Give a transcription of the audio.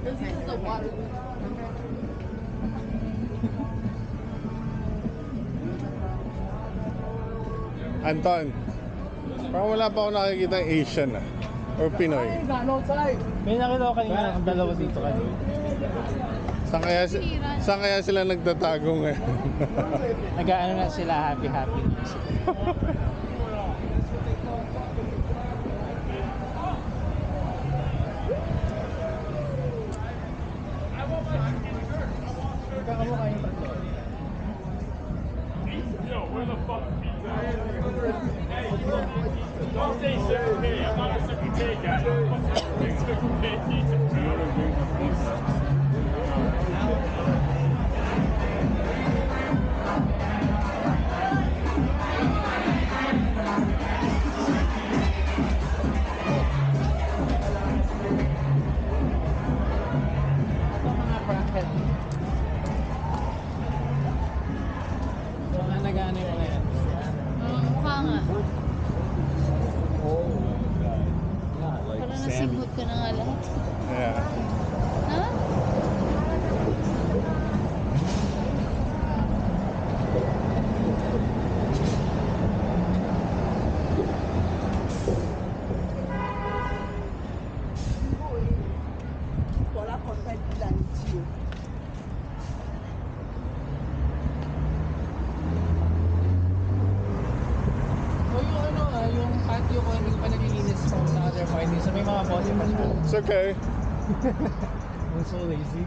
This is the water. Anton, parang wala pa ako nakikita Asian or Pinoy. May nakita ko kanina ang dalawa dito kanina. Saan kaya sila nagtatago ngayon? Nag-ano na sila, happy-happy. Magkakamukha yung tatlo. Yo, where the fuck is pizza? Don't say Circle K. I'm not a Circle K guy. I'm fucking Circle K pizza. Ito mga crackhead. Mga nag-ano yung mga yan. Mukha nga. Oh my god. Yeah, like Parang Sammy. nasimbot ko na nga lahat. Yeah. Ha? Wala content lang siya. O yung ano yung patio ko hindi pa naglilinis from the other party. So may mga bote pa siya. It's okay. I'm so lazy.